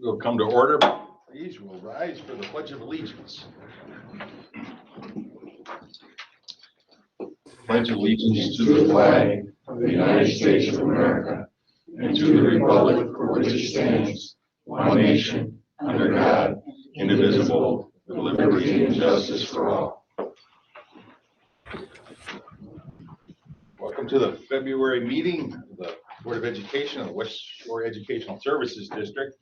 We'll come to order. Please, we'll rise for the Pledge of Allegiance. Pledge allegiance to the flag of the United States of America and to the republic for which it stands, one nation, under God, indivisible, with liberty and justice for all. Welcome to the February meeting of the Board of Education of the West Shore Educational Services District.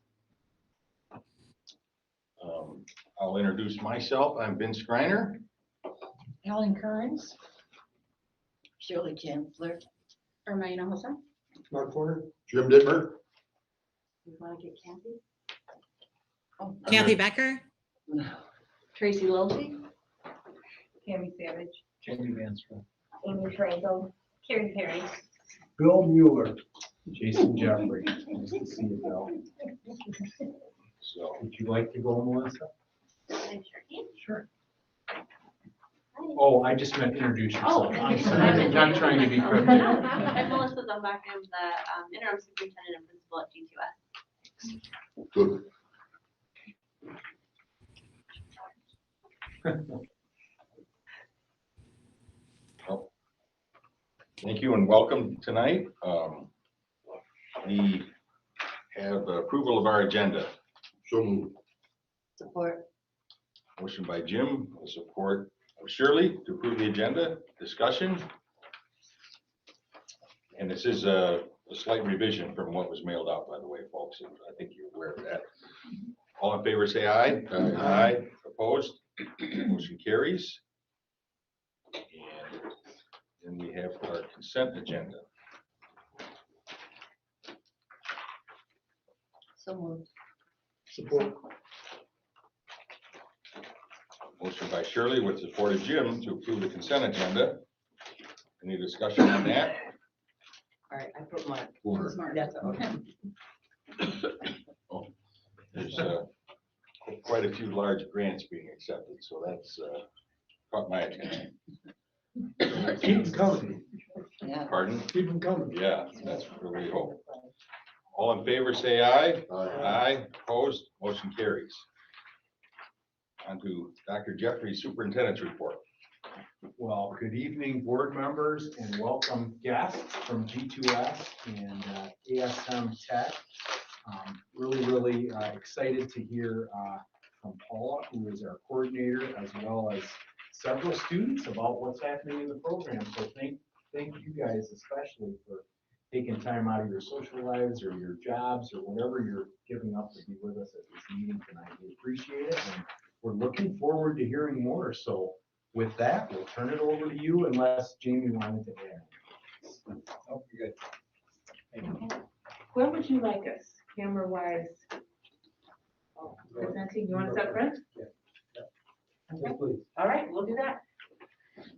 I'll introduce myself. I'm Vince Greiner. Helen Kearns. Shirley Chancellor. Hermione Hossa. Mark Porter. Jim Dittmer. You want to get Kathy? Oh, Kathy Becker. Tracy Lilty. Tammy Savage. Jamie Mansfield. Amy Franco. Carrie Perry. Bill Mueller. Jason Jeffrey. Nice to see you, Bill. So, Would you like to go, Melissa? Sure. Sure. Oh, I just meant introduce yourself. Oh, I'm sorry. I'm not trying to be cryptic. I'm Melissa Zumbach. I'm the interim superintendent and principal at G2S. good. Well, thank you and welcome tonight. We have approval of our agenda. So moved. Support. Motion by Jim, with support of Shirley to approve the agenda. Discussion. And this is a slight revision from what was mailed out, by the way, folks. I think you're aware of that. All in favor, say aye. Aye. Aye. Opposed? Motion carries. And then we have our consent agenda. So moved. Support. Motion by Shirley with support of Jim to approve the consent agenda. Any discussion on that? All right, I put Mark. Or That's okay. there's quite a few large grants being accepted, so that's caught my attention. Keep them coming. Yeah. Pardon? Keep them coming. Yeah, that's what we hope. All in favor, say aye. Aye. Opposed? Motion carries. On to Dr. Jeffrey's superintendent's report. Well, good evening, board members, and welcome guests from G2S and ASM Tech. Really excited to hear from Paula, who is our coordinator, as well as several students about what's happening in the program. So thank you guys especially for taking time out of your social lives or your jobs or whatever you're giving up to be with us at this meeting tonight. We appreciate it, and we're looking forward to hearing more. So with that, we'll turn it over to you unless Jamie wanted to add. Oh, you're good. Where would you like us, camera-wise? Presenting, you want us up front? Yes, please. All right, we'll do that.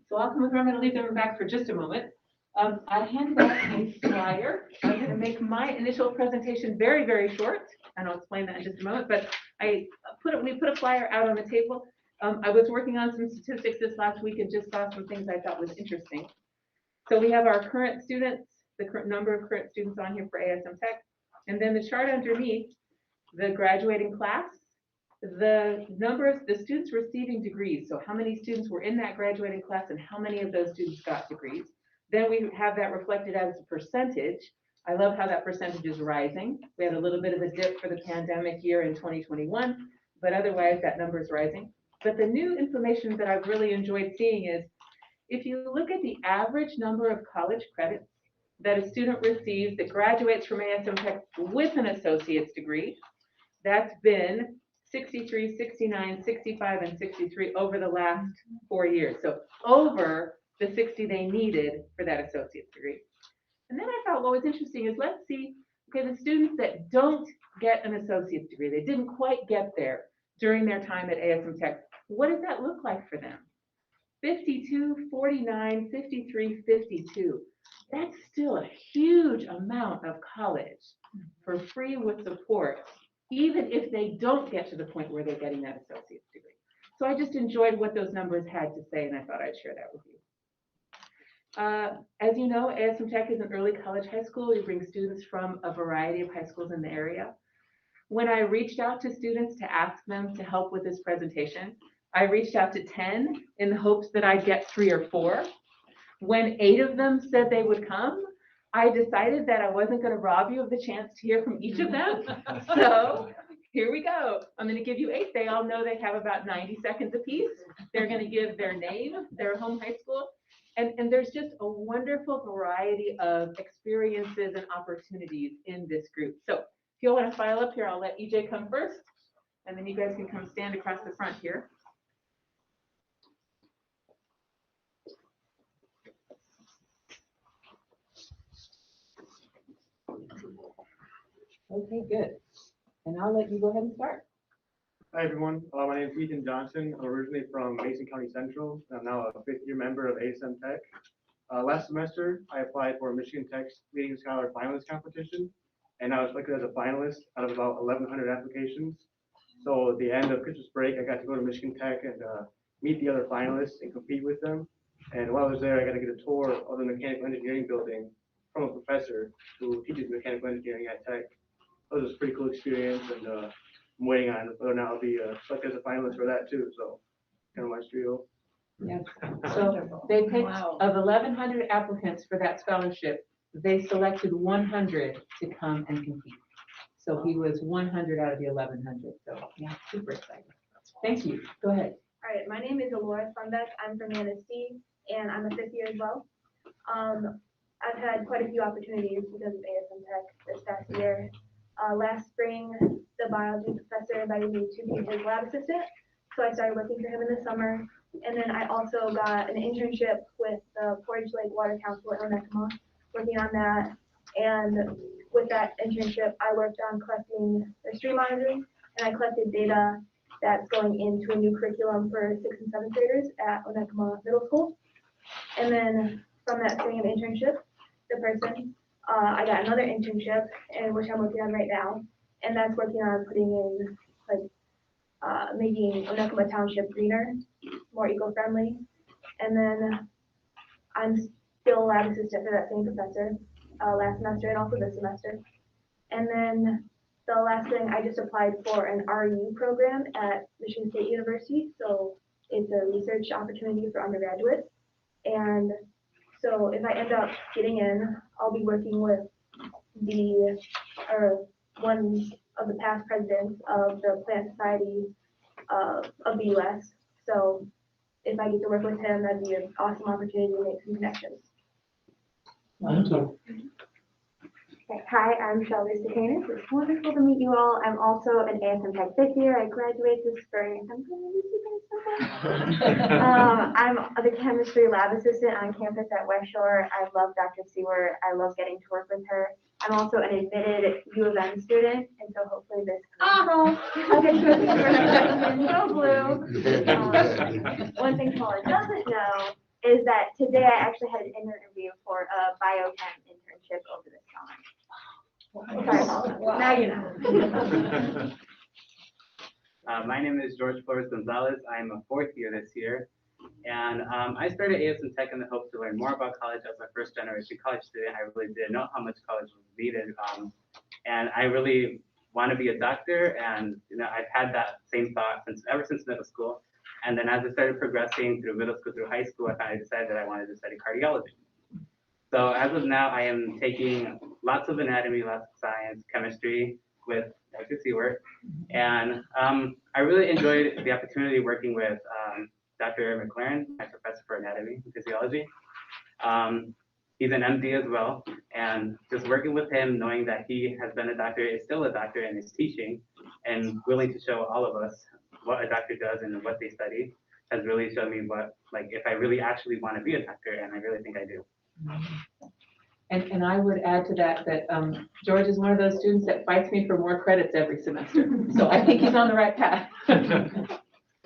So I'll come over, I'm gonna leave them back for just a moment. I handed out a flyer. I'm gonna make my initial presentation very, very short, and I'll explain that in just a moment, but we put a flyer out on the table. I was working on some statistics this last week and just saw some things I thought was interesting. So we have our current students, the current number of current students on here for ASM Tech, and then the chart underneath, the graduating class, the number of the students receiving degrees. So how many students were in that graduating class and how many of those students got degrees. Then we have that reflected as a percentage. I love how that percentage is rising. We had a little bit of a dip for the pandemic year in 2021, but otherwise that number is rising. But the new information that I've really enjoyed seeing is, if you look at the average number of college credits that a student receives that graduates from ASM Tech with an associate's degree, that's been 63, 69, 65, and 63 over the last 4 years. So over the 60 they needed for that associate's degree. And then I thought what was interesting is, let's see, okay, the students that don't get an associate's degree, they didn't quite get there during their time at ASM Tech, what does that look like for them? 52, 49, 53, 52. That's still a huge amount of college for free with support, even if they don't get to the point where they're getting that associate's degree. So I just enjoyed what those numbers had to say, and I thought I'd share that with you. As you know, ASM Tech is an early college high school. We bring students from a variety of high schools in the area. when I reached out to students to ask them to help with this presentation, I reached out to 10 in the hopes that I'd get 3 or 4. When 8 of them said they would come, I decided that I wasn't going to rob you of the chance to hear from each of them. So here we go. I'm going to give you 8. They all know they have about 90 seconds apiece. They're going to give their name, their home high school. And there's just a wonderful variety of experiences and opportunities in this group. So if you'll want to file up here, I'll let EJ come first, and then you guys can come stand across the front here. Okay, good. And I'll let you go ahead and start. Hi, everyone. My name is Ethan Johnson. I'm originally from Mason County Central. I'm now a 5th-year member of ASM Tech. Last semester, I applied for Michigan Tech's Leading Scholar Finalist Competition, and I was selected as a finalist out of about 1,100 applications. So at the end of Christmas break, I got to go to Michigan Tech and meet the other finalists and compete with them. And while I was there, I got to get a tour of the mechanical engineering building from a professor who teaches mechanical engineering at Tech. It was a pretty cool experience, and I'm waiting on whether or not I'll be selected as a finalist for that too. So kind of my spiel. Yes. So they picked, of 1,100 applicants for that scholarship, they selected 100 to come and compete. So he was 100 out of the 1,100. So yeah, super exciting. Thank you. Go ahead. All right, my name is Alora Funbeck. I'm from Manistee, and I'm a 5th year as well. I've had quite a few opportunities because of ASM Tech this past year. Last spring, the biology professor invited me to be his lab assistant, so I started working for him in the summer. And then I also got an internship with the Portage Lake Water Council at Onekama, working on that. And with that internship, I worked on collecting their stream monitoring, and I collected data that's going into a new curriculum for 6th and 7th graders at Onekama Middle School. And then from that same internship, I got another internship, and which I'm working on right now, and that's working on putting in making Onekama Township greener, more eco-friendly. And then I'm still a lab assistant for that same professor last semester and also this semester. And then the last thing, I just applied for an RU program at Michigan State University. So it's a research opportunity for undergraduates. And so if I end up getting in, I'll be working with one of the past presidents of the Plant Society of the US. So if I get to work with him, that'd be an awesome opportunity to make some connections. Thank you. Okay. Hi, I'm Shelby Stakanis. It's wonderful to meet you all. I'm also an ASM Tech 5th year. I graduate this spring. I'm going to miss you guys so much. I'm the chemistry lab assistant on campus at West Shore. I love Dr. Seward. I love getting to work with her. I'm also an admitted U of M student, and so hopefully this I'll get to so blue. One thing Paula doesn't know is that today I actually had an interview for a biochem internship over this summer. Sorry, Paula. Wow. Now you know. My name is George Flores Gonzalez. I'm a 4th year this year. And I started ASM Tech in the hopes to learn more about college. As a first generation college student, I really didn't know how much college was needed. And I really want to be a doctor. And I've had that same thought ever since middle school. And then as I started progressing through middle school, through high school, I finally decided that I wanted to study cardiology. So as of now, I am taking lots of anatomy, lots of science, chemistry with Dr. Seward. And I really enjoyed the opportunity working with Dr. McLaren, my professor for anatomy and physiology. He's an MD as well. And just working with him, knowing that he has been a doctor, is still a doctor and is teaching, and willing to show all of us what a doctor does and what they study, has really shown me what, if I really actually want to be a doctor, and I really think I do. And I would add to that George is one of those students that fights me for more credits every semester. So I think he's on the right path. All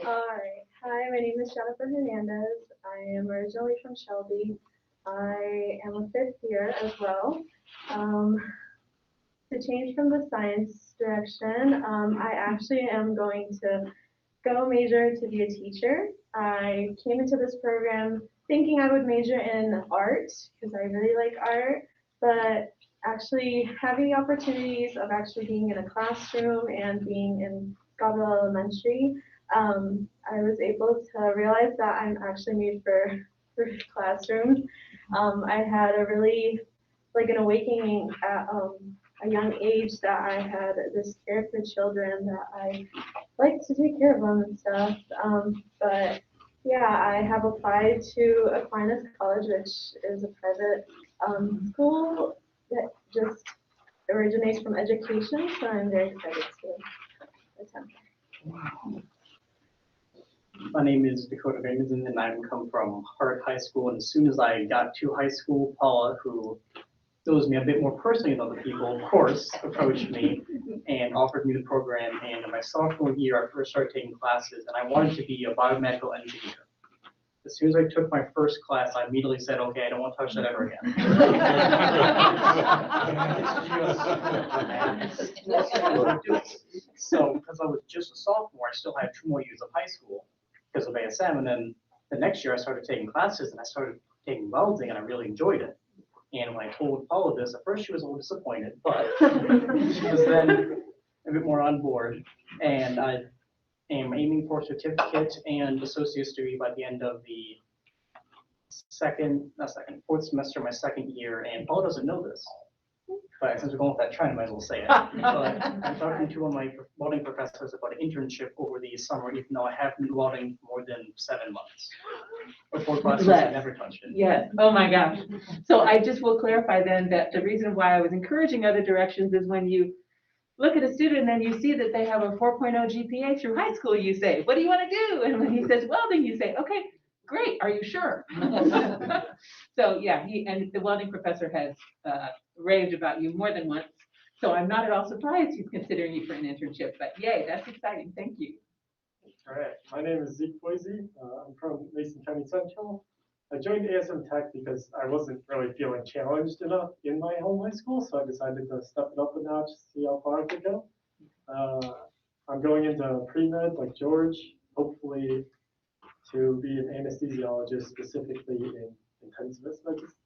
right. Hi, my name is Jennifer Hernandez. I am originally from Shelby. I am a 5th year as well. To change from the science direction, I actually am going to go major to be a teacher. I came into this program thinking I would major in art because I really like art, but actually having the opportunities of actually being in a classroom and being in Scottsdale Elementary, I was able to realize that I'm actually made for classrooms. I had a really, like an awakening at a young age that I had this care for children, that I like to take care of them and stuff. But yeah, I have applied to Aquinas College, which is a private school that just originates from education, so I'm very excited to attempt. My name is Dakota Raymondson, and I come from Hart High School. And as soon as I got to high school, Paula, who knows me a bit more personally than other people, of course, approached me and offered me the program. And in my sophomore year, I first started taking classes, and I wanted to be a biomedical engineer. As soon as I took my first class, I immediately said, okay, I don't want to touch that ever again. So, because I was just a sophomore, I still had 2 more years of high school because of ASM. And then the next year I started taking classes and I started taking welding and I really enjoyed it. And when I told Paula this, at first she was a little disappointed, but she was then a bit more on board. And I am aiming for a certificate and associate's degree by the end of the fourth semester, my second year. And Paula doesn't know this, but since we're going with that trend, I might as well say it. But I'm talking to one of my welding professors about an internship over the summer, even though I haven't been welding for more than 7 months. Before classes, I never touched it. Yes, oh my gosh. So I just will clarify then that the reason why I was encouraging other directions is when you look at a student and then you see that they have a 4.0 GPA through high school, you say, what do you want to do? And when he says welding, you say, okay, great, are you sure? So yeah, and the welding professor has raved about you more than once. So I'm not at all surprised he's considering you for an internship, but yay, that's exciting, thank you. All right, my name is Zeke Boise. I'm from Mason County Central. I joined ASM Tech because I wasn't really feeling challenged enough in my home high school, so I decided to step it up a notch, see how far I could go. I'm going into pre-med like George, hopefully to be an anesthesiologist, specifically in intensivist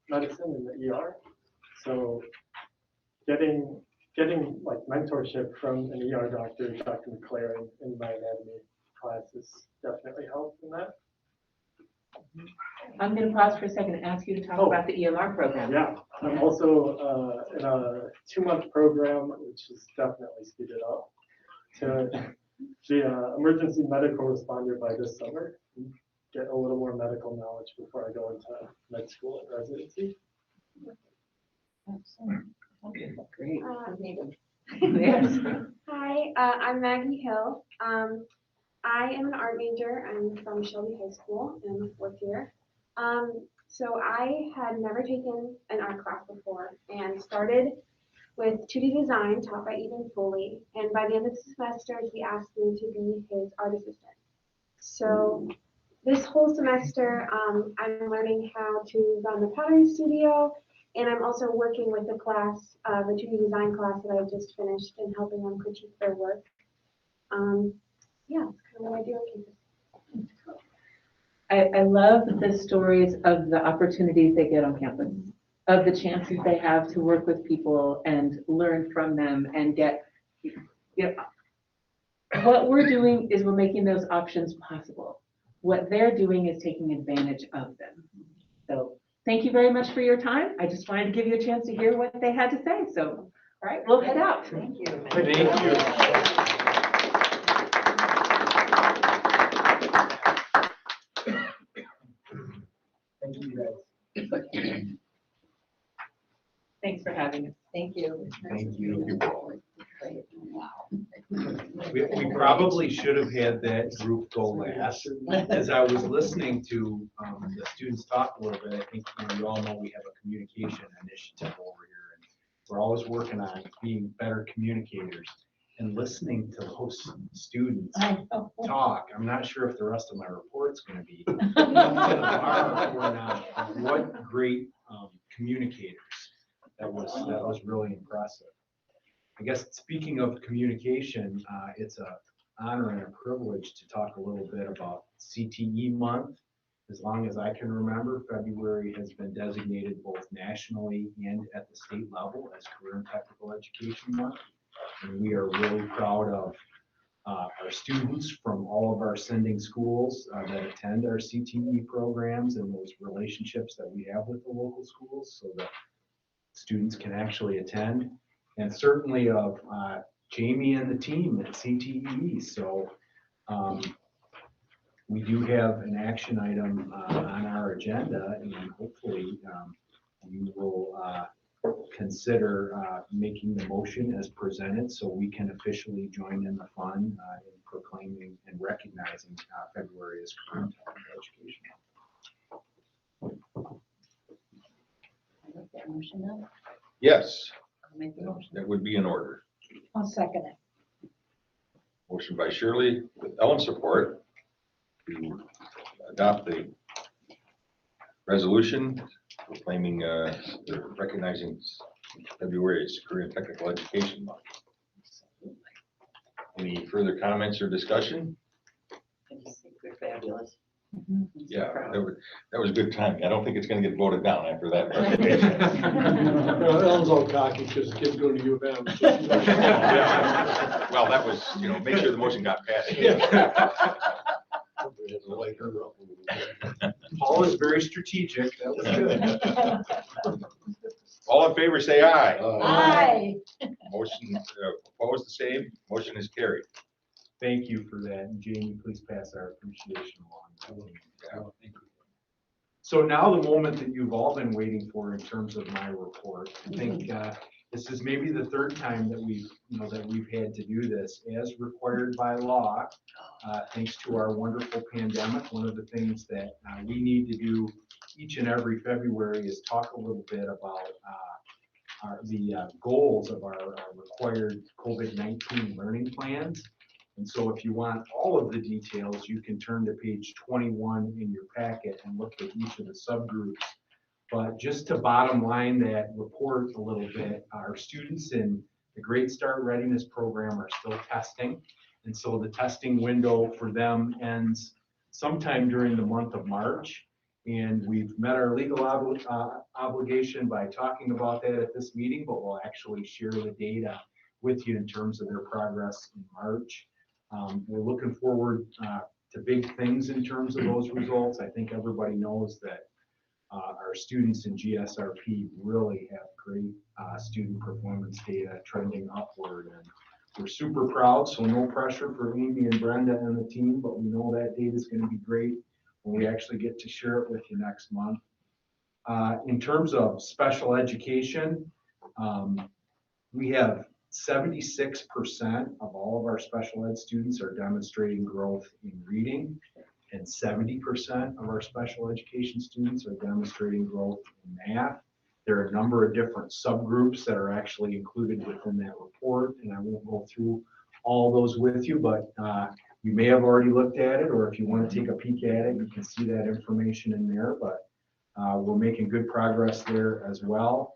medicine in the ER. So getting like mentorship from an ER doctor, Dr. McLaren, in my anatomy classes definitely helped in that. I'm going to pause for a second and ask you to talk about the EMR program. Yeah, I'm also in a 2-month program, which is definitely speeded up to be an emergency medical responder by this summer. Get a little more medical knowledge before I go into med school and residency. Great. Yes. Hi, I'm Maggie Hill. I am an art major. I'm from Shelby High School in the 4th year. So I had never taken an art class before and started with 2D design taught by Ethan Foley. And by the end of the semester, he asked me to be his art assistant. So this whole semester, I'm learning how to run the pottery studio, and I'm also working with the class, the 2D design class that I just finished, and helping them critique their work. Yeah, that's kind of what I do on campus. I love the stories of the opportunities they get on campus, of the chances they have to work with people and learn from them and get, what we're doing is we're making those options possible. What they're doing is taking advantage of them. So thank you very much for your time. I just wanted to give you a chance to hear what they had to say. So, all right, we'll head out. Thank you. Thank you. Thank you, guys. Thanks for having us. Thank you. Thank you. We probably should have had that group go last. As I was listening to the students talk a little bit, I think you all know we have a communication initiative over here, and we're always working on being better communicators. And listening to those students talk, I'm not sure if the rest of my report's going to be or not. What great communicators! That was really impressive. I guess speaking of communication, it's an honor and a privilege to talk a little bit about CTE month as long as I can remember, February has been designated both nationally and at the state level as Career and Technical Education Month. And we are really proud of our students from all of our sending schools that attend our CTE programs and those relationships that we have with the local schools so that students can actually attend. And certainly of Jamie and the team at CTE. So we do have an action item on our agenda, and hopefully you will consider making the motion as presented so we can officially join in the fun in proclaiming and recognizing February as Career and Technical Education Month. I make that motion now. Yes, I'll make the motion. that would be in order. I'll second it. Motion by Shirley with Ellen support to adopt the resolution proclaiming, recognizing February as Career and Technical Education Month. Any further comments or discussion? I just think we're fabulous. Yeah, that was good timing. I don't think it's gonna get voted down after that presentation. Well, Ellen's all cocky because the kid's going to U of M. Well, that was, make sure the motion got passed. Paul is very strategic. That was good. All in favor, say aye. Aye. Motion, opposed, the same. Motion is carried. Thank you for that. And Jamie, please pass our appreciation along. Yeah. So now the moment that you've all been waiting for in terms of my report, I think this is maybe the third time that we've had to do this as required by law. Thanks to our wonderful pandemic, one of the things that we need to do each and every February is talk a little bit about the goals of our required COVID-19 learning plans. And so if you want all of the details, you can turn to page 21 in your packet and look at each of the subgroups. But just to bottom line that report a little bit, our students in the Great Start Readiness Program are still testing. And so the testing window for them ends sometime during the month of March. And we've met our legal obligation by talking about that at this meeting, but we'll actually share the data with you in terms of their progress in March. We're looking forward to big things in terms of those results. I think everybody knows that our students in GSRP really have great student performance data trending upward. And we're super proud, so no pressure for Amy and Brenda and the team, but we know that data is going to be great when we actually get to share it with you next month. In terms of special education, we have 76% of all of our special ed students are demonstrating growth in reading, and 70% of our special education students are demonstrating growth in math. There are a number of different subgroups that are actually included within that report, and I won't go through all those with you, but you may have already looked at it, or if you want to take a peek at it, you can see that information in there, but we're making good progress there as well.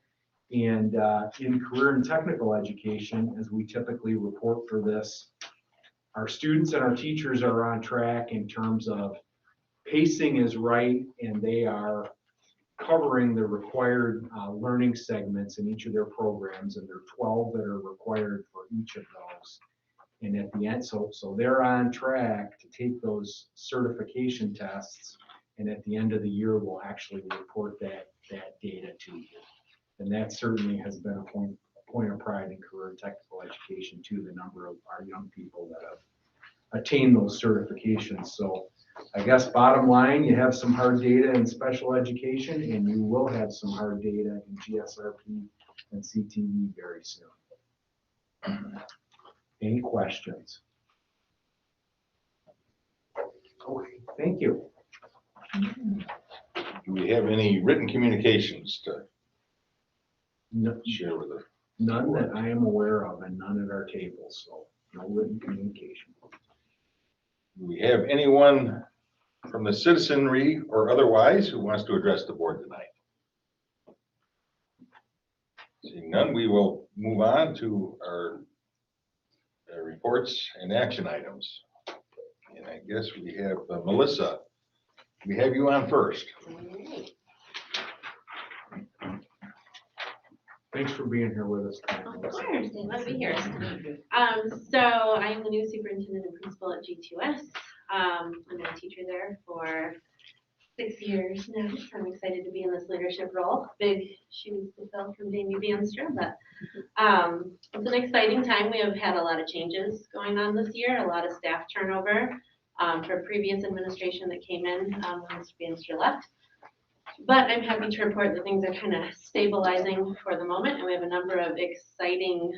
And in career and technical education, as we typically report for this, our students and our teachers are on track in terms of pacing is right, and they are covering the required learning segments in each of their programs, and there are 12 that are required for each of those. And at the end, so they're on track to take those certification tests, and at the end of the year, we'll actually report that data to you. And that certainly has been a point of pride in career and technical education too, the number of our young people that have attained those certifications. So I guess bottom line, you have some hard data in special education, and you will have some hard data in GSRP and CTE very soon. Any questions? Okay, thank you. Do we have any written communications to No, share with us? none that I am aware of, and none at our table, so no written communication. Do we have anyone from the citizenry or otherwise who wants to address the board tonight? Seeing none, we will move on to our reports and action items. And I guess we have Melissa We have you on first. Thanks for being here with us. Of course, glad to be here. So I'm the new superintendent and principal at G2S. I've been a teacher there for 6 years now. So I'm excited to be in this leadership role. Big shoes to fill from Jamie Banstra, but it's an exciting time. We have had a lot of changes going on this year, a lot of staff turnover for previous administration that came in when Mr. Banstra left. But I'm happy to report that things are kind of stabilizing for the moment, and we have a number of exciting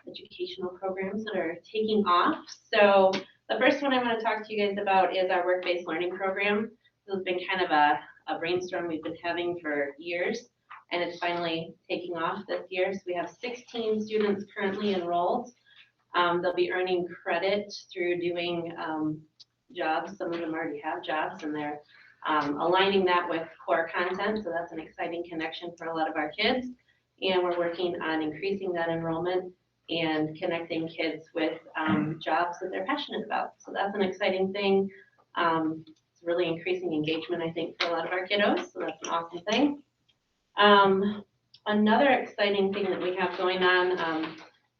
educational programs that are taking off. So the first one I want to talk to you guys about is our work-based learning program. This has been kind of a brainstorm we've been having for years, and it's finally taking off this year. So we have 16 students currently enrolled. They'll be earning credit through doing jobs. Some of them already have jobs, and they're aligning that with core content. So that's an exciting connection for a lot of our kids. And we're working on increasing that enrollment and connecting kids with jobs that they're passionate about. So that's an exciting thing. It's really increasing engagement, I think, for a lot of our kiddos. So that's an awesome thing. Another exciting thing that we have going on,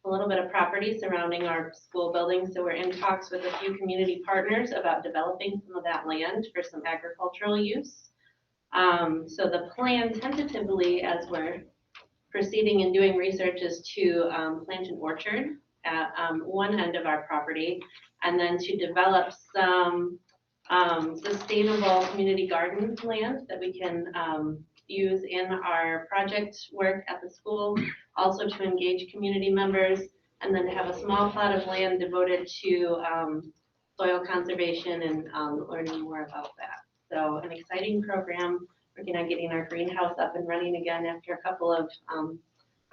a little bit of property surrounding our school building. So we're in talks with a few community partners about developing some of that land for some agricultural use. So the plan tentatively, as we're proceeding and doing research, is to plant an orchard at one end of our property, and then to develop some sustainable community garden land that we can use in our project work at the school, also to engage community members, and then to have a small plot of land devoted to soil conservation and learning more about that. So an exciting program, working on getting our greenhouse up and running again after a couple of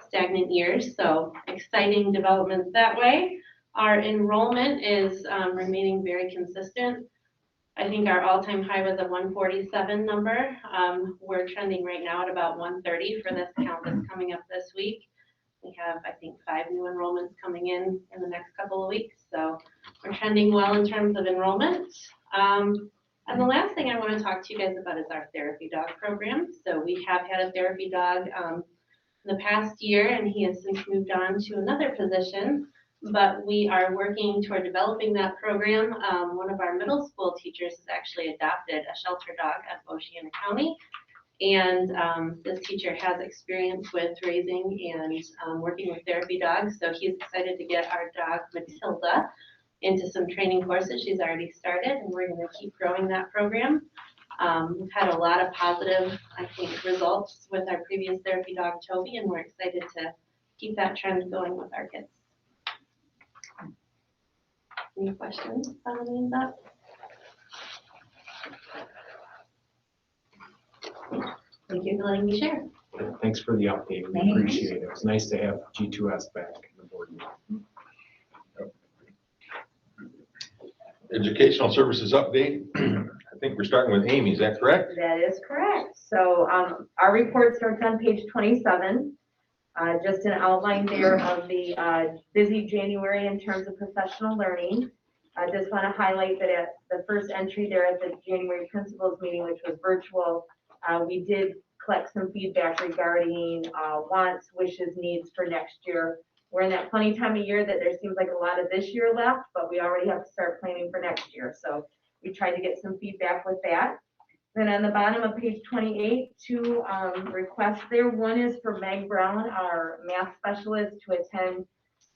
stagnant years. So exciting developments that way. Our enrollment is remaining very consistent. I think our all-time high was a 147 number. We're trending right now at about 130 for this count that's coming up this week. We have, I think, 5 new enrollments coming in the next couple of weeks. So we're trending well in terms of enrollment. And the last thing I want to talk to you guys about is our therapy dog program. So we have had a therapy dog in the past year, and he has since moved on to another position. But we are working toward developing that program. One of our middle school teachers has actually adopted a shelter dog at Oceana County. And this teacher has experience with raising and working with therapy dogs. So he's excited to get our dog Matilda into some training courses. She's already started, and we're going to keep growing that program. We've had a lot of positive, I think, results with our previous therapy dog, Toby, and we're excited to keep that trend going with our kids. Any questions on any of that? Thank you for letting me share. Thanks for the update. We appreciate it. It's nice to have G2S back in the board meeting. Educational services update. I think we're starting with Amy, is that correct? That is correct. So our report starts on page 27. Just an outline there of the busy January in terms of professional learning. I just want to highlight that at the first entry there at the January principals meeting, which was virtual, we did collect some feedback regarding wants, wishes, needs for next year. We're in that funny time of year that there seems like a lot of this year left, but we already have to start planning for next year. So we tried to get some feedback with that. Then on the bottom of page 28, 2 requests there. One is for Meg Brown, our math specialist, to attend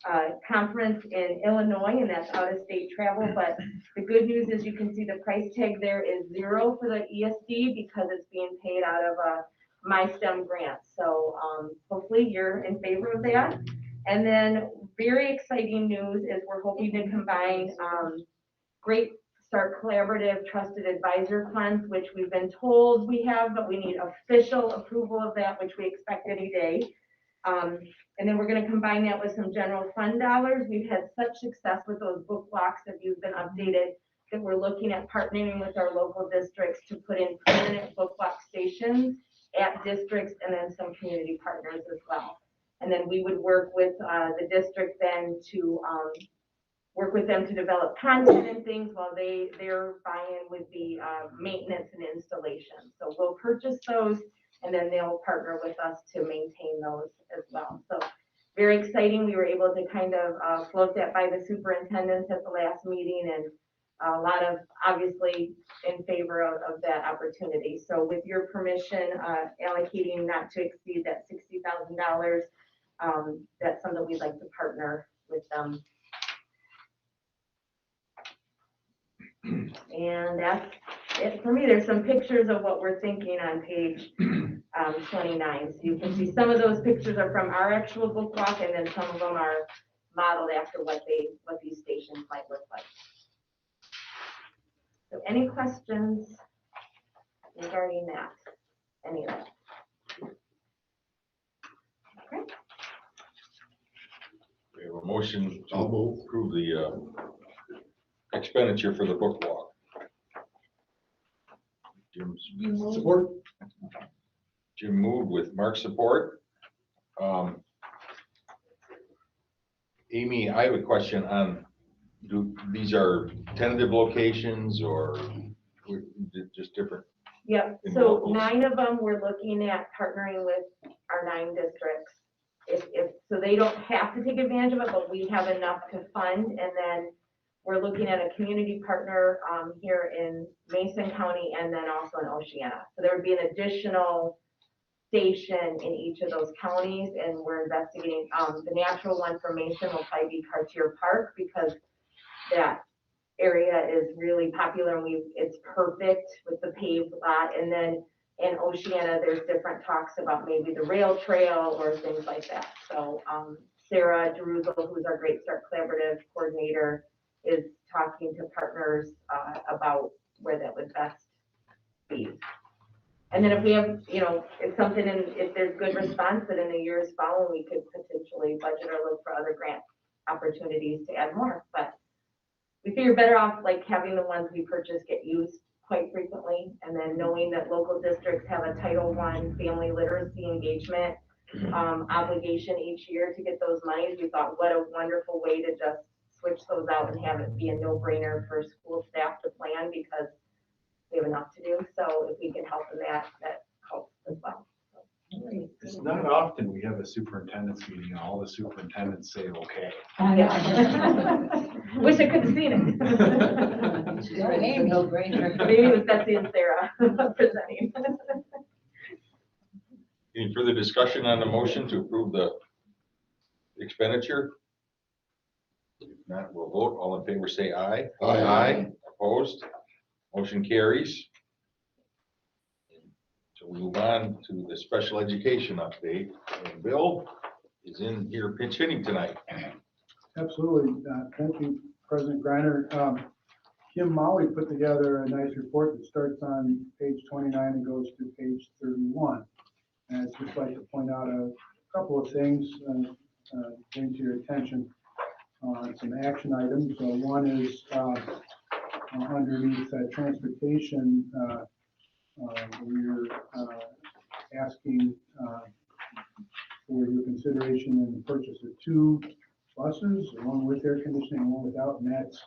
a conference in Illinois, and that's out-of-state travel. But the good news is you can see the price tag there is 0 for the ESD because it's being paid out of a MySTEM grant. So hopefully you're in favor of that. And then very exciting news is we're hoping to combine Great Start Collaborative Trusted Advisor Funds, which we've been told we have, but we need official approval of that, which we expect any day. And then we're going to combine that with some general fund dollars. We've had such success with those book blocks that you've been updated that we're looking at partnering with our local districts to put in permanent book block stations at districts and then some community partners as well. And then we would work with the district then to work with them to develop content and things while their buy-in would be maintenance and installation. So we'll purchase those and then they'll partner with us to maintain those as well. So very exciting. We were able to kind of float that by the superintendents at the last meeting, and a lot of, obviously, in favor of that opportunity. So with your permission, allocating not to exceed that $60,000, that's something we'd like to partner with them. And that's it for me. There's some pictures of what we're thinking on page 29. So you can see some of those pictures are from our actual book walk, and then some of them are modeled after what these stations might look like. So any questions regarding that? Any of that? Okay. We have a motion to approve the expenditure for the book walk. Jim's Support. Jim moved with Mark's support. Amy, I have a question on, these are tentative locations or just different? Yep, In so locals. 9 of them, we're looking at partnering with our 9 districts. So they don't have to take advantage of it, but we have enough to fund. And then we're looking at a community partner here in Mason County and then also in Oceana. So there would be an additional station in each of those counties, and we're investigating, the natural one for Mason will probably be Cartier Park, because that area is really popular and it's perfect with the paved lot. And then in Oceana, there's different talks about maybe the rail trail or things like that. So Sarah DeRuzel, who's our Great Start Collaborative coordinator, is talking to partners about where that would best be. And then if we have, if something, if there's good response, that in the years following, we could potentially budget or look for other grant opportunities to add more. But we figure better off like having the ones we purchase get used quite frequently, and then knowing that local districts have a Title I family literacy engagement obligation each year to get those monies. We thought, what a wonderful way to just switch those out and have it be a no-brainer for school staff to plan, because we have enough to do. So if we can help in that helps as well. It's not often we have a superintendent's meeting and all the superintendents say, okay. Wish I could have seen it. Maybe it was Betsy and Sarah presenting. Any further discussion on the motion to approve the expenditure? If not, we'll vote. All in favor, say aye. Aye. Opposed? Motion carries. So we move on to the special education update. And Bill is in here pinch hitting tonight. Absolutely. Thank you, President Greiner. Kim Maui put together a nice report that starts on page 29 and goes to page 31. And I'd just like to point out a couple of things, bring to your attention on some action items. One is underneath transportation, we're asking for your consideration in the purchase of 2 buses, one with air conditioning and one without, and that's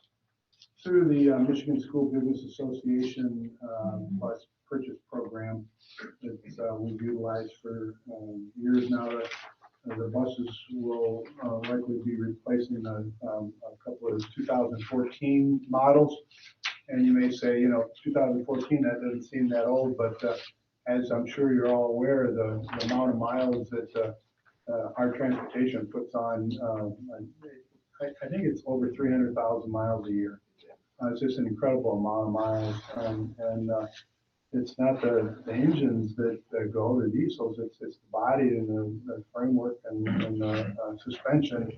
through the Michigan School Business Association bus purchase program that we've utilized for years now. The buses will likely be replacing a couple of 2014 models. And you may say, 2014, that doesn't seem that old, but as I'm sure you're all aware, the amount of miles that our transportation puts on, I think it's over 300,000 miles a year. It's just an incredible amount of miles, and it's not the engines that go, the diesels, it's the body and the framework and the suspension.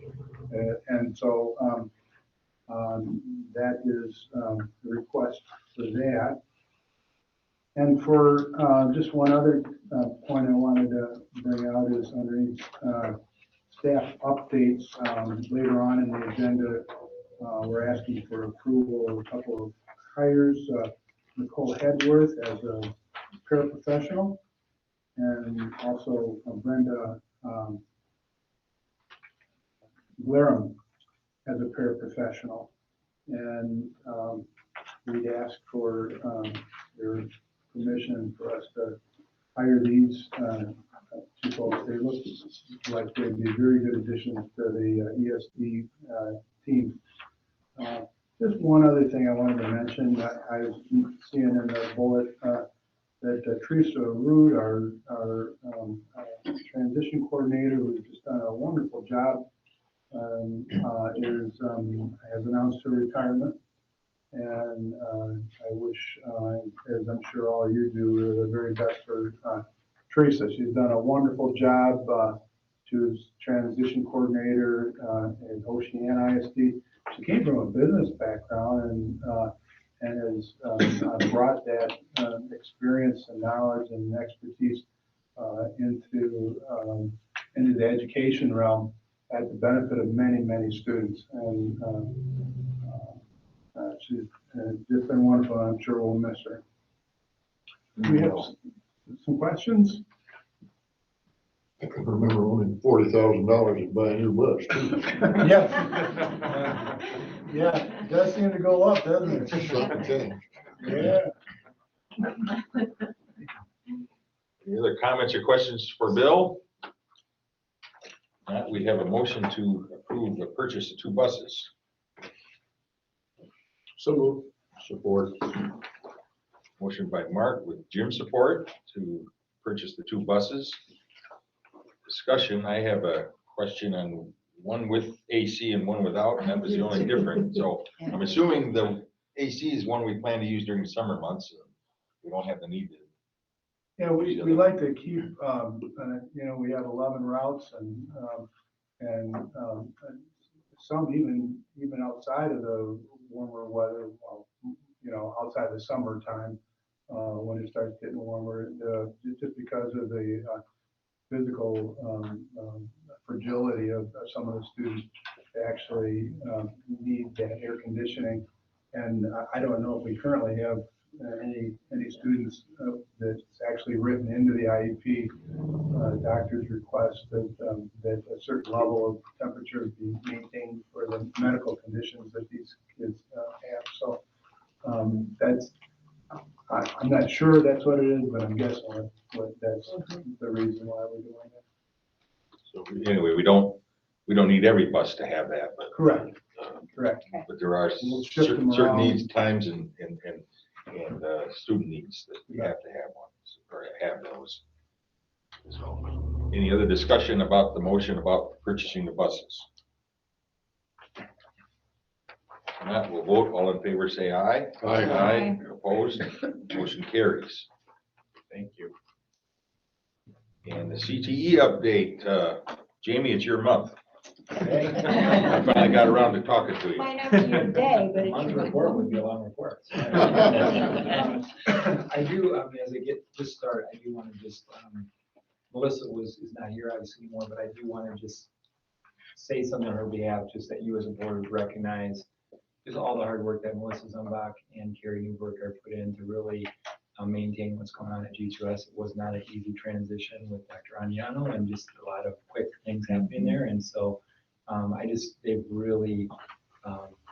And so that is the request for that. And for just one other point I wanted to bring out is underneath staff updates. Later on in the agenda, we're asking for approval of a couple of hires. Nicole Hedworth as a paraprofessional, and also Brenda Glarum as a paraprofessional. And we'd ask for your permission for us to hire these two folks. They look like they'd be very good additions to the ESD team. Just one other thing I wanted to mention, I was seeing in the bullet that Teresa Rood, our transition coordinator, who's just done a wonderful job, has announced her retirement. And I wish, as I'm sure all of you do, the very best for Teresa. She's done a wonderful job. She was transition coordinator at Oceana ISD. She came from a business background and has brought that experience and knowledge and expertise into the education realm at the benefit of many, many students. And she's just been wonderful. I'm sure we'll miss her. We have some questions? I can remember only $40,000 to buy a new bus. Yeah. Yeah, it does seem to go up, doesn't it? Yeah. Any other comments or questions for Bill? Not, we have a motion to approve the purchase of 2 buses. So moved. Support. Motion by Mark with Jim support to purchase the 2 buses. Discussion, I have a question on one with AC and one without, and that was the only difference. So I'm assuming the AC is one we plan to use during the summer months. We don't have the need to. Yeah, we like to keep, we have 11 routes and some even outside of the warmer weather, outside the summertime, when it starts getting warmer, just because of the physical fragility of some of the students, they actually need that air conditioning. And I don't know if we currently have any students that's actually written into the IEP doctor's request that a certain level of temperature be maintained for the medical conditions that these kids have. So I'm not sure that's what it is, but I'm guessing what that's the reason why we're doing that. So anyway, we don't need every bus to have that, but. Correct. Correct. But there are We'll shift them certain around. needs, times, and student needs that we have to have one, or have those. So, any other discussion about the motion about purchasing the buses? If not, we'll vote. All in favor, say aye. Aye. Aye. Opposed? Motion carries. Thank you. And the CTE update, Jamie, it's your month. I finally got around to talking to you. Might not be your day, but it's Long your report would be a long report. I do, as I just start, I do want to just, Melissa is not here obviously anymore, but I do want to just say something on her behalf, just that you as a board recognize just all the hard work that Melissa Zumbach and Carrie Newberg are put in to really maintain what's going on at G2S. It was not an easy transition with Dr. Agnano and just a lot of quick things happening there. And so they've really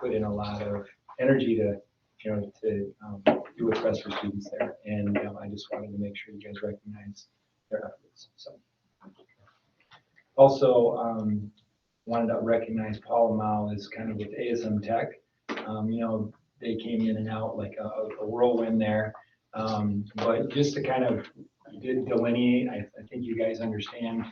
put in a lot of energy to do what's best for students there. And I just wanted to make sure you guys recognize their efforts. So also wanted to recognize Paul Mao is kind of with ASM Tech. They came in and out like a whirlwind there. But just to kind of delineate, I think you guys understand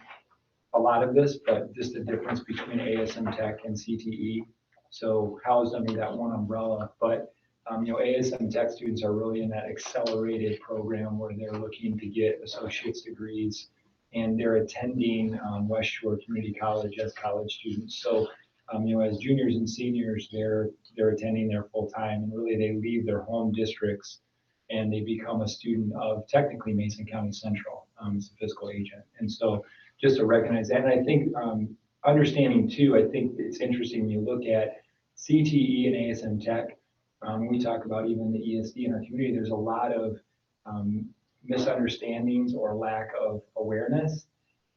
a lot of this, but just the difference between ASM Tech and CTE. So housed under that one umbrella, but ASM Tech students are really in that accelerated program where they're looking to get associate's degrees and they're attending West Shore Community College as college students. So as juniors and seniors, they're attending there full time, and really they leave their home districts and they become a student of technically Mason County Central as a fiscal agent. And so just to recognize that, and I think understanding too, I think it's interesting when you look at CTE and ASM Tech, we talk about even the ESD in our community, there's a lot of misunderstandings or lack of awareness.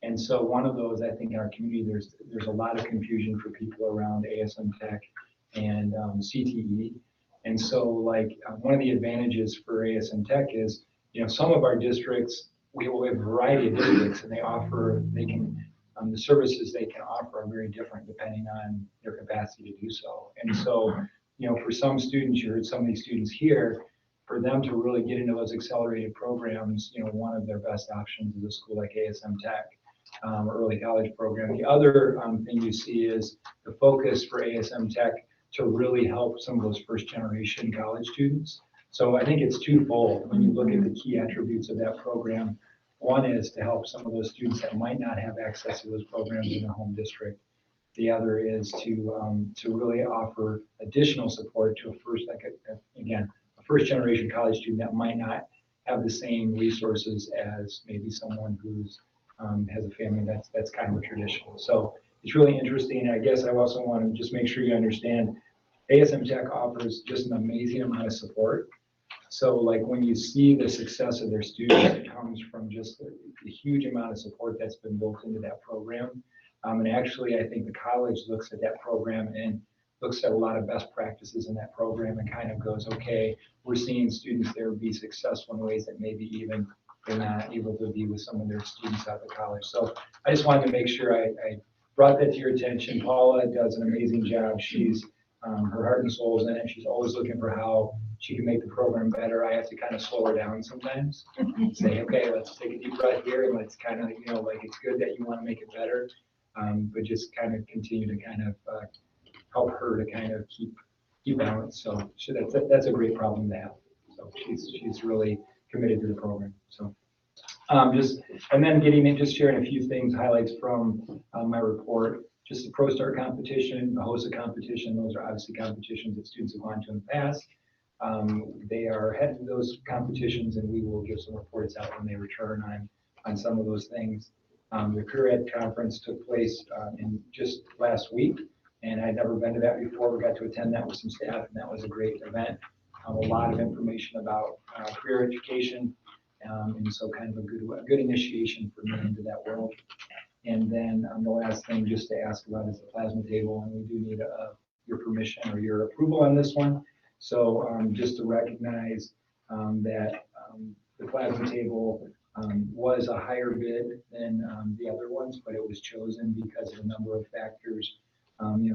And so one of those, I think in our community, there's a lot of confusion for people around ASM Tech and CTE. And so like one of the advantages for ASM Tech is, some of our districts, we have a variety of districts and the services they can offer are very different depending on their capacity to do so. And so, for some students, you heard some of these students here, for them to really get into those accelerated programs, one of their best options is a school like ASM Tech, early college program. The other thing you see is the focus for ASM Tech to really help some of those first generation college students. So I think it's twofold when you look at the key attributes of that program. One is to help some of those students that might not have access to those programs in their home district. The other is to really offer additional support to a first generation college student that might not have the same resources as maybe someone who's has a family that's kind of traditional. So it's really interesting. I guess I also want to just make sure you understand ASM Tech offers just an amazing amount of support. So like when you see the success of their students, it comes from just the huge amount of support that's been built into that program. And actually, I think the college looks at that program and looks at a lot of best practices in that program and kind of goes, okay, we're seeing students there be successful in ways that maybe even they're not able to be with some of their students out of college. So I just wanted to make sure I brought that to your attention. Paula does an amazing job. She's her heart and soul is in it. She's always looking for how she can make the program better. I have to kind of slow her down sometimes. Say, okay, let's take a deep breath here and let's kind of, like it's good that you want to make it better, but just kind of continue to kind of help her to kind of keep balance. So that's a great problem to have. So she's really committed to the program. So and then just sharing a few things, highlights from my report. Just the ProStar competition, the HOSA competition, those are obviously competitions that students have gone to in the past. They are headed to those competitions and we will give some reports out when they return on some of those things. The Career Ed Conference took place in just last week and I'd never been to that before. We got to attend that with some staff and that was a great event. A lot of information about career education and so kind of a good initiation for me into that world. And then the last thing just to ask about is the plasma table, and we do need your permission or your approval on this one. So just to recognize that the plasma table was a higher bid than the other ones, but it was chosen because of a number of factors.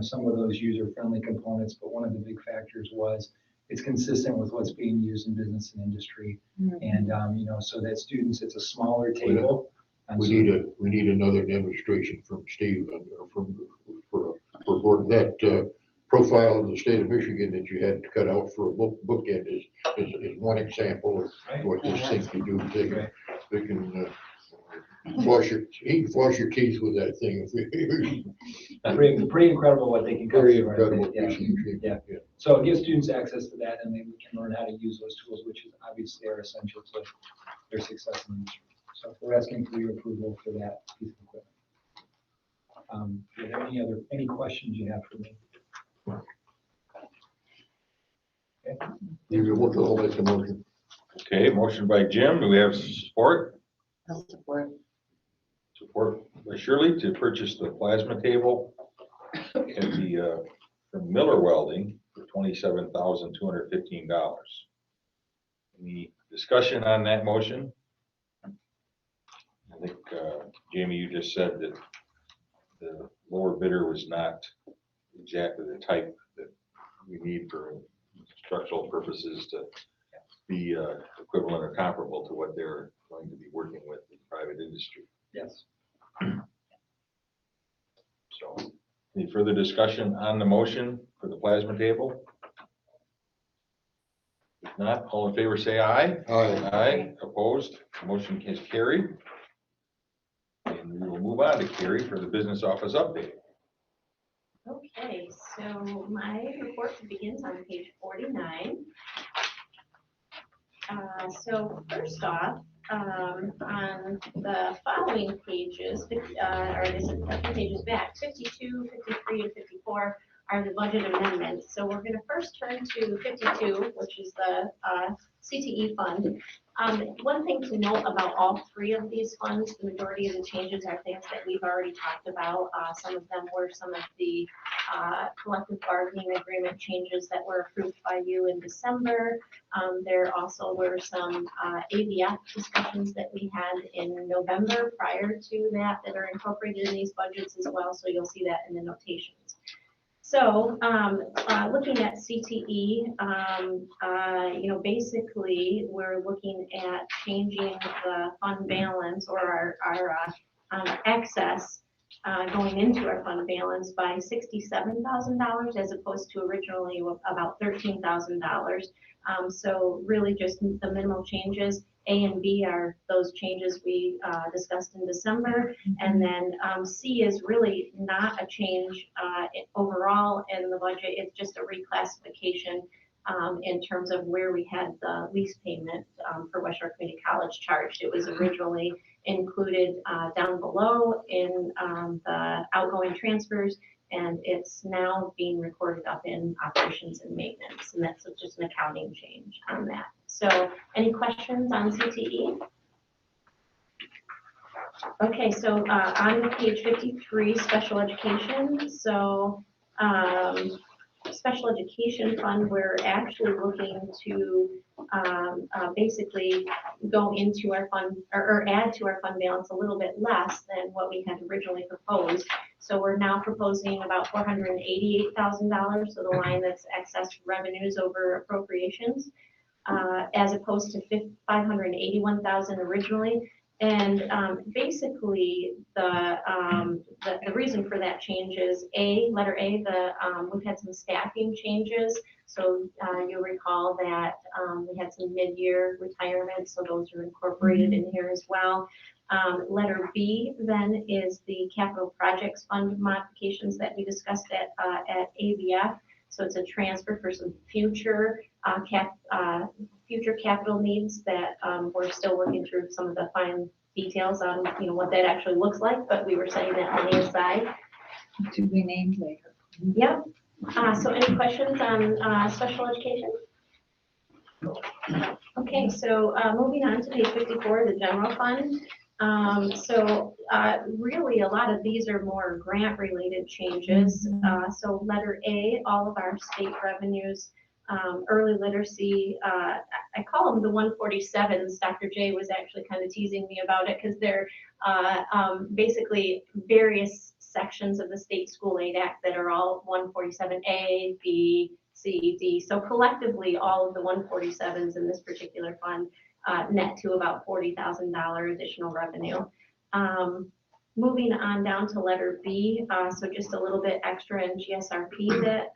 Some of those user-friendly components, but one of the big factors was it's consistent with what's being used in business and industry. And so that students, it's a smaller table. We need another demonstration from Steve for that profile of the state of Michigan that you had to cut out for a bookend is one example of what this thing can do. They can flush your teeth with that thing. Pretty incredible what they can cover. Very incredible. Yeah. So it gives students access to that and then we can learn how to use those tools, which is obviously are essential to their success in the industry. So we're asking for your approval for that piece of equipment. Are there any questions you have for me? Okay. I'll make the motion. Okay, motion by Jim. Do we have support? I'll support. Support by Shirley to purchase the plasma table at the from Miller Welding for $27,215. Any discussion on that motion? I think, Jamie, you just said that the lower bidder was not exactly the type that we need for structural purposes to be equivalent or comparable to what they're going to be working with in private industry. Yes. So, any further discussion on the motion for the plasma table? If not, all in favor say aye. Aye. Aye. Opposed? Motion is carried. And we will move on to Carrie for the business office update. Okay, so my report begins on page 49. So first off, on the following pages, or I guess a few pages back, 52, 53, and 54, are the budget amendments. So we're gonna first turn to 52, which is the CTE fund. One thing to note about all three of these funds, the majority of the changes are things that we've already talked about. Some of them were some of the collective bargaining agreement changes that were approved by you in December. There also were some ABF discussions that we had in November prior to that that are incorporated in these budgets as well, so you'll see that in the notations. So, looking at CTE, basically, we're looking at changing the fund balance or our excess going into our fund balance by $67,000 as opposed to originally about $13,000. So really just the minimal changes. A and B are those changes we discussed in December. And then C is really not a change overall in the budget. It's just a reclassification in terms of where we had the lease payment for West Shore Community College charged. It was originally included down below in the outgoing transfers, and it's now being recorded up in operations and maintenance, and that's just an accounting change on that. So any questions on CTE? Okay, so on page 53, special education. So special education fund, we're actually looking to basically go into our fund or add to our fund balance a little bit less than what we had originally proposed. So we're now proposing about $488,000, so the line that's excess revenues over appropriations, as opposed to $581,000 originally. And basically, the reason for that change is letter A, we've had some staffing changes. So you'll recall that we had some mid-year retirements, so those are incorporated in here as well. Letter B then is the capital projects fund modifications that we discussed at ABF. So it's a transfer for some future capital needs that we're still working through some of the fine details on, what that actually looks like, but we were setting that money aside. To be named later. Yep. So any questions on special education? Okay, so moving on to page 54, the general fund. Really a lot of these are more grant related changes. So letter A, all of our state revenues, early literacy, I call them the 147s. Dr. J was actually kind of teasing me about it because they're basically various sections of the State School Aid Act that are all 147A, B, C, D. So collectively, all of the 147s in this particular fund net to about $40,000 additional revenue. Moving on down to letter B, so just a little bit extra in GSRP that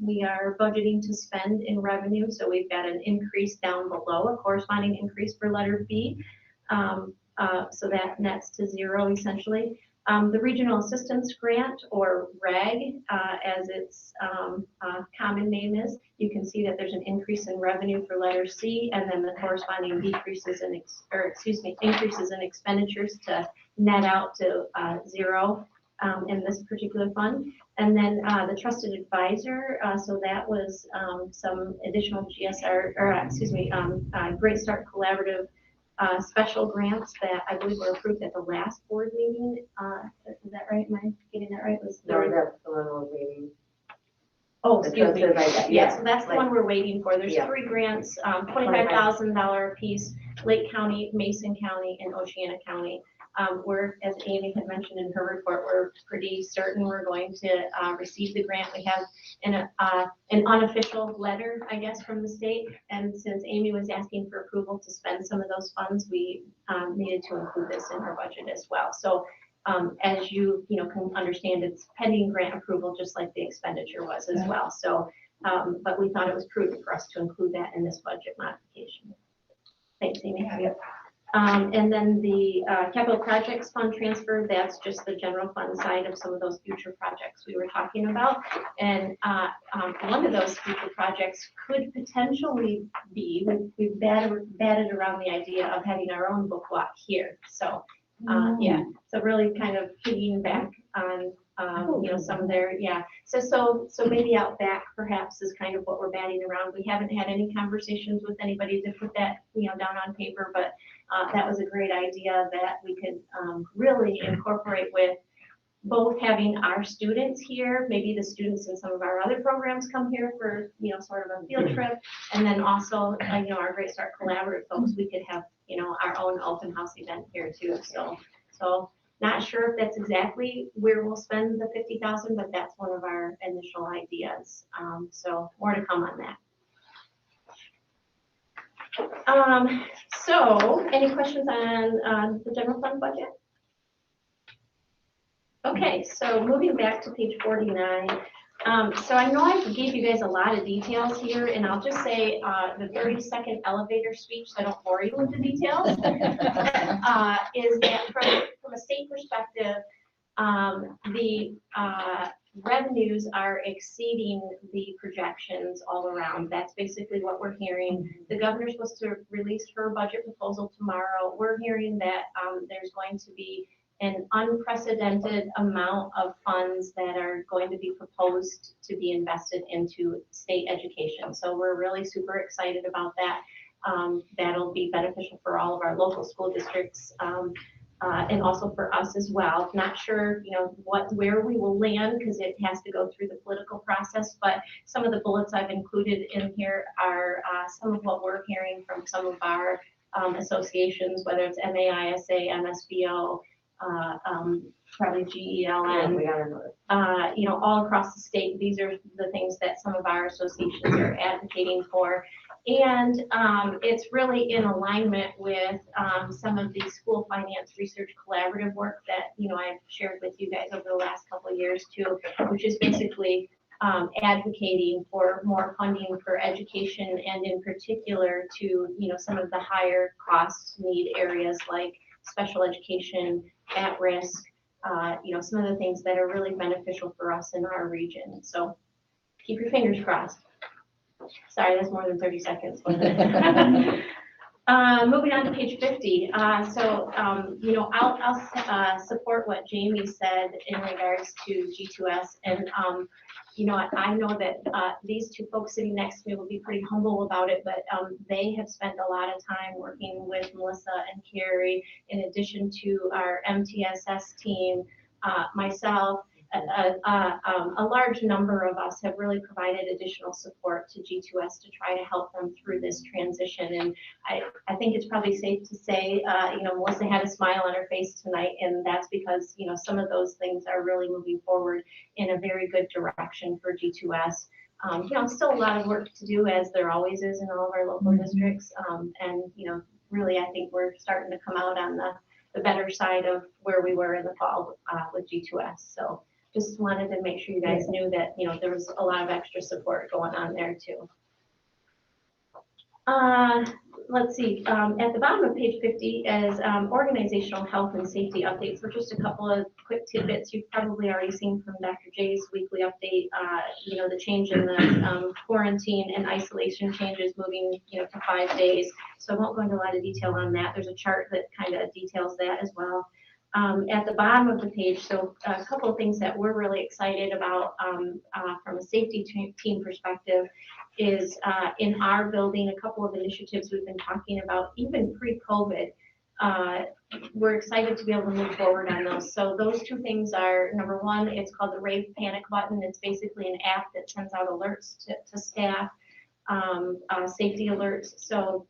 we are budgeting to spend in revenue. So we've got an increase down below, a corresponding increase for letter B. So that nets to zero essentially. The Regional Assistance Grant, or RAG, as its common name is, you can see that there's an increase in revenue for letter C, and then the corresponding decreases in, increases in expenditures to net out to zero in this particular fund. And then the Trusted Advisor, so that was some additional Great Start Collaborative special grants that I believe were approved at the last board meeting. Is that right? Am I getting that right? No, that's the one we're waiting. Oh, excuse me. Yeah. Yeah, so that's the one we're waiting for. There's Yeah. 3 grants, $25,000 apiece, Lake County, Mason County, and Oceana County. We're, as Amy had mentioned in her report, we're pretty certain we're going to receive the grant. We have an unofficial letter, I guess, from the state. And since Amy was asking for approval to spend some of those funds, we needed to include this in her budget as well. So as you can understand, it's pending grant approval, just like the expenditure was as well. So, but we thought it was prudent for us to include that in this budget modification. Thanks, Amy. Yep. And then the capital projects fund transfer, that's just the general fund side of some of those future projects we were talking about. And one of those future projects could potentially be, we've batted around the idea of having our own book walk here. So yeah, so really kind of piggying back on some of their, So maybe out back perhaps is kind of what we're batting around. We haven't had any conversations with anybody to put that, down on paper, but that was a great idea that we could really incorporate with both having our students here, maybe the students in some of our other programs come here for, sort of a field trip. And then also, our Great Start Collaborative folks, we could have, our own open house event here too. So not sure if that's exactly where we'll spend the 50,000, but that's one of our initial ideas. So more to come on that. So any questions on the general fund budget? Okay, so moving back to page 49. So I know I gave you guys a lot of details here, and I'll just say the 30-second elevator speech, so I don't bore you with the details, is that from a state perspective, the revenues are exceeding the projections all around. That's basically what we're hearing. The governor's supposed to release her budget proposal tomorrow. We're hearing that there's going to be an unprecedented amount of funds that are going to be proposed to be invested into state education. So we're really super excited about that. That'll be beneficial for all of our local school districts and also for us as well. Not sure, where we will land because it has to go through the political process, but some of the bullets I've included in here are some of what we're hearing from some of our associations, whether it's MAISA, MSBO, probably GELN, all across the state. These are the things that some of our associations are advocating for. And it's really in alignment with some of the school finance research collaborative work that, I've shared with you guys over the last couple of years too, which is basically advocating for more funding for education and in particular to, some of the higher cost need areas like special education, at risk, some of the things that are really beneficial for us in our region. So keep your fingers crossed. Sorry, that's more than 30 seconds. Moving on to page 50. I'll support what Jamie said in regards to G2S. And, I know that these two folks sitting next to me will be pretty humble about it, but they have spent a lot of time working with Melissa and Carrie, in addition to our MTSS team, myself. A large number of us have really provided additional support to G2S to try to help them through this transition. And I think it's probably safe to say, Melissa had a smile on her face tonight, and that's because, some of those things are really moving forward in a very good direction for G2S. Still a lot of work to do, as there always is in all of our local districts. And, really, I think we're starting to come out on the better side of where we were in the fall with G2S. So just wanted to make sure you guys knew that, there was a lot of extra support going on there too. Let's see, at the bottom of page 50 is organizational health and safety updates. So just a couple of quick tidbits you've probably already seen from Dr. J's weekly update. The change in the quarantine and isolation changes moving, to 5 days. So I won't go into a lot of detail on that. There's a chart that kind of details that as well. At the bottom of the page, so a couple of things that we're really excited about from a safety team perspective is in our building, a couple of initiatives we've been talking about, even pre-COVID. We're excited to be able to move forward on those. So those two things are, number one, it's called the Rave Panic Button. It's basically an app that sends out alerts to staff. Safety alerts, so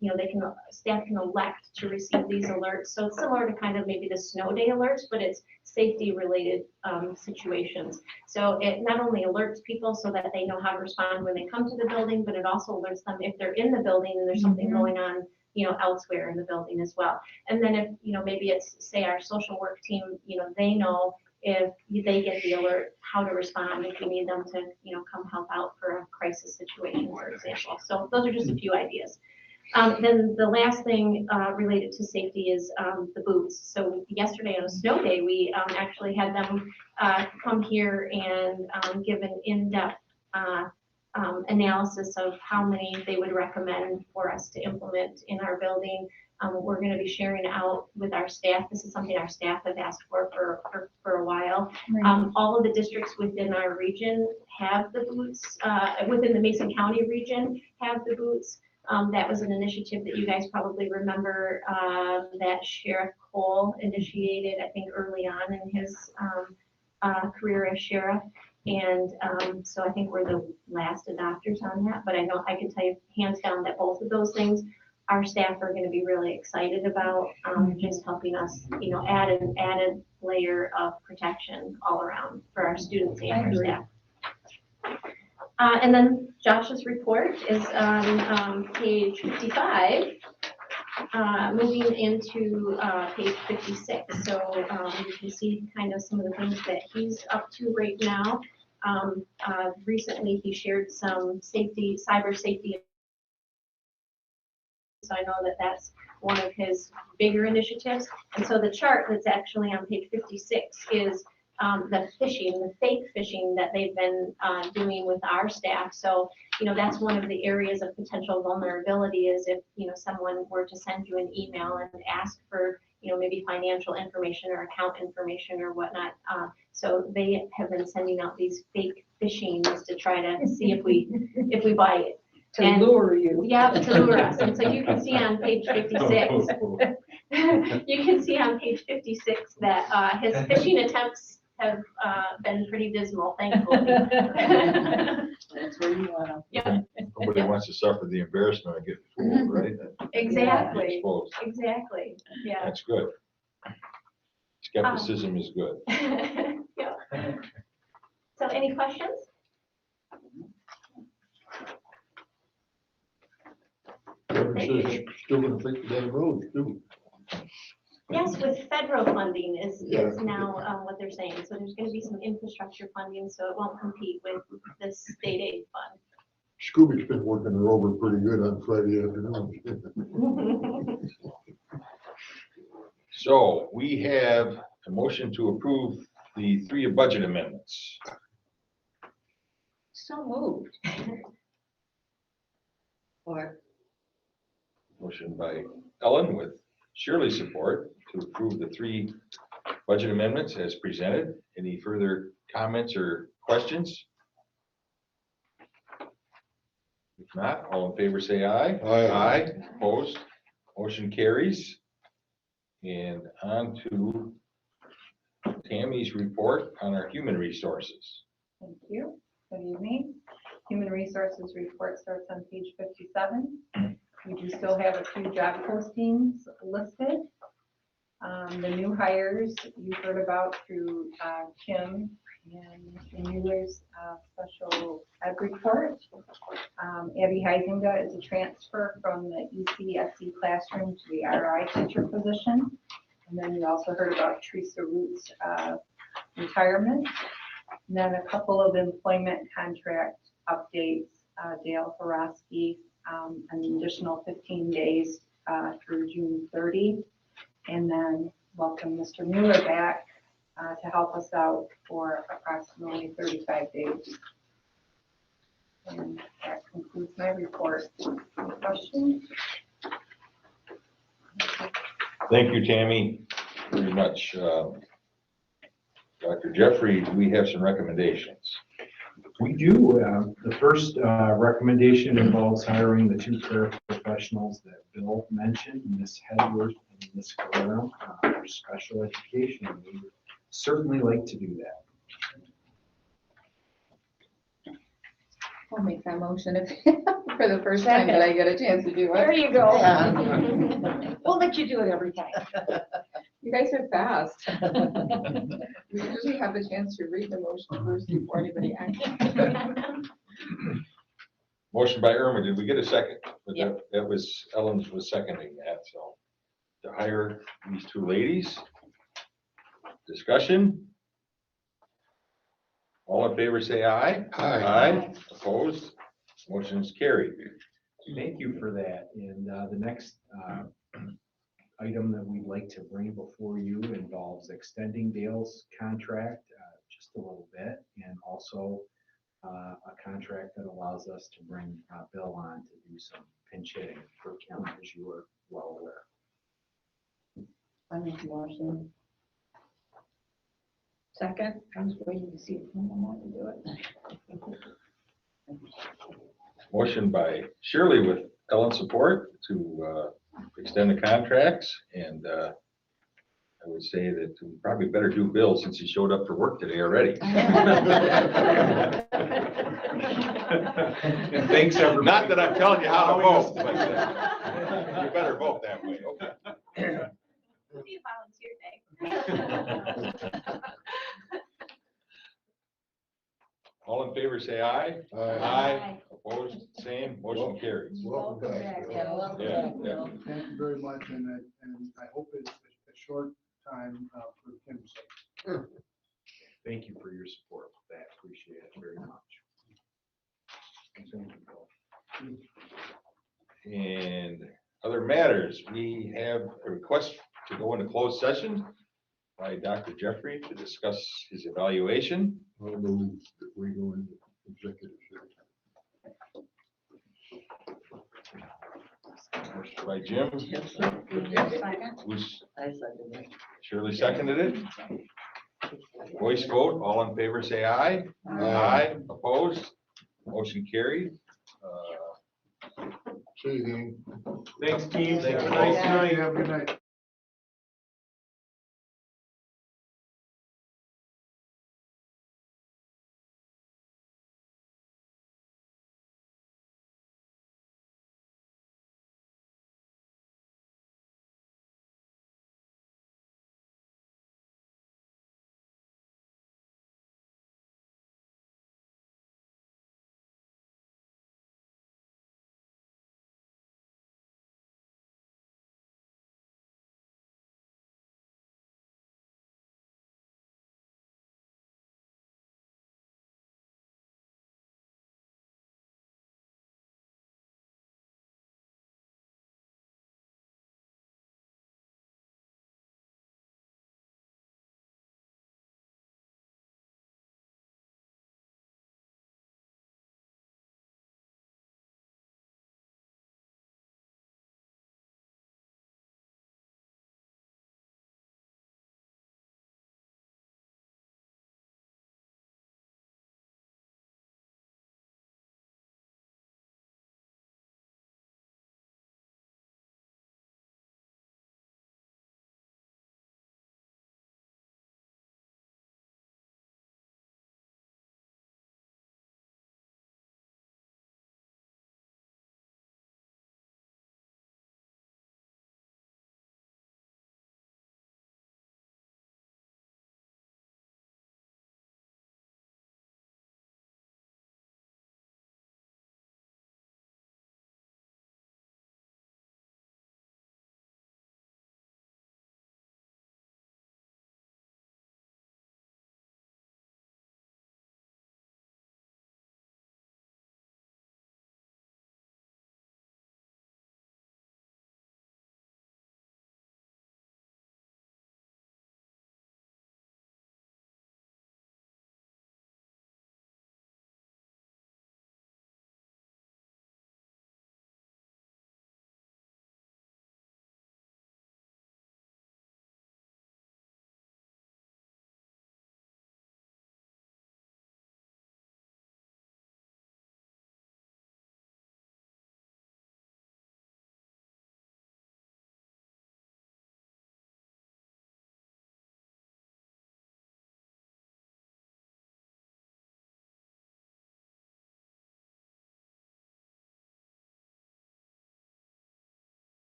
staff can elect to receive these alerts. So it's similar to kind of maybe the snow day alerts, but it's safety related situations. So it not only alerts people so that they know how to respond when they come to the building, but it also alerts them if they're in the building and there's something going on, elsewhere in the building as well. And then if maybe it's, say, our social work team, they know if they get the alert, how to respond if you need them to, come help out for a crisis situation, for example. So those are just a few ideas. Then the last thing related to safety is the booths. So yesterday on a snow day, we actually had them come here and give an in-depth analysis of how many they would recommend for us to implement in our building. We're going to be sharing out with our staff. This is something our staff have asked for a while. All of the districts within our region have the boots, within the Mason County region have the boots. That was an initiative that you guys probably remember, that Sheriff Cole initiated, I think, early on in his career as sheriff. And so I think we're the last adopters on that, but I know I can tell you hands down that both of those things our staff are going to be really excited about, just helping us, add an added layer of protection all around for our students and our staff. And then Josh's report is on page 55, moving into page 56. So you can see kind of some of the things that he's up to right now. Recently, he shared some cyber safety. So I know that that's one of his bigger initiatives. And so the chart that's actually on page 56 is the fake phishing that they've been doing with our staff. So, that's one of the areas of potential vulnerability is if, someone were to send you an email and ask for, maybe financial information or account information or whatnot. So they have been sending out these fake phishings to try to see if we buy it. To lure you. Yeah, to lure us. And so you can see on page 56, you can see on page 56 that his phishing attempts have been pretty dismal, thankfully. That's where you want them. Yeah. Nobody wants to suffer the embarrassment of getting fooled, right? Exactly. Exposed. Exactly. Yeah. That's good. Skepticism is good. Yeah. So any questions? Whoever says still gonna fix the damn roads too. Yes, with federal funding is Yeah. now what they're saying. So there's going to be some infrastructure funding, so it won't compete with the state aid fund. Scooby's been working her over pretty good on Friday afternoon. So we have a motion to approve the 3 budget amendments. So moved. Or Motion by Ellen with Shirley's support to approve the 3 budget amendments as presented. Any further comments or questions? If not, all in favor say aye. Aye. Opposed? Motion carries. And on to Tammy's report on our human resources. Thank you. Good evening. Human Resources report starts on page 57. We do still have a few job postings listed. The new hires you heard about through Kim and Mr. Mueller's special ed report. Abby Heisinga is a transfer from the ECSE classroom to the RI teacher position. And then you also heard about Teresa Root's retirement. And then a couple of employment contract updates. Dale Horosky, an additional 15 days through June 30. And then welcome Mr. Mueller back to help us out for approximately 35 days. And that concludes my report. Any questions? Thank you, Tammy, very much. Dr. Jeffrey, do we have some recommendations? We do. The first recommendation involves hiring the 2 paraprofessionals that Bill mentioned, Ms. Hedworth and Ms. Guerrero, for special education. We would certainly like to do that. I'll make that motion if, for the first time that I get a chance to do it. There you go. Yeah. We'll let you do it every time. You guys are fast. We usually have a chance to read the motion first before anybody acts. Motion by Irma, did we get a second? But Yep. That was, Ellen was seconding that, so. To hire these 2 ladies. Discussion? All in favor say aye. Aye. Opposed? Motion is carried. Thank you for that. And the next item that we'd like to bring before you involves extending Dale's contract just a little bit, and also a contract that allows us to bring Bill on to do some pinch hitting for Kim, as you are well aware. I make a motion. Second, I was waiting to see if someone wanted to do it. Motion by Shirley with Ellen's support to extend the contracts, and I would say that we probably better do Bill since he showed up for work today already. And thanks, everybody. Not that I'm telling you how to vote, but you better vote that way, okay? It'll be a volunteer day. All in favor, say aye. Aye. Opposed, same, motion carries. Welcome back. Yeah, welcome Yeah, back, yeah. Bill. Thank you very much, and I hope it's a short time for Kim's sake. Thank you for your support with that. Appreciate it very much. Thank you, Bill. And other matters, we have a request to go into closed session by Dr. Jeffrey to discuss his evaluation. I'll move that we go into executive session. Motion by Jim. Who's- I second it. Shirley seconded it. Voice vote, all in favor, say aye. Aye. Opposed, motion carried. See you again. Thanks, team. Thank you. Have a nice night. Have a good night.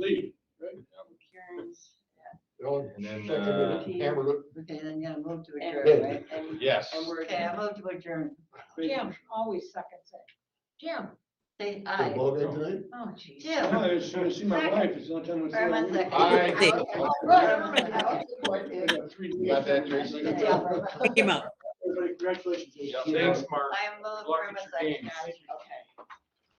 Lee. Karen's, And then, Hammered it. okay, then yeah, move to And- adjourn, right? And- yes. And we're, okay, I move to adjourn. Jim always seconds it. Jim, say The aye. ball game tonight? Oh, jeez. Jim. I just want to see my wife, it's the only time I see her. Berman second. Aye. Okay. You got that, Tracy? Yeah. Everybody, congratulations. Yep, thanks, Mark. I am moved Lucky Berman for games. second.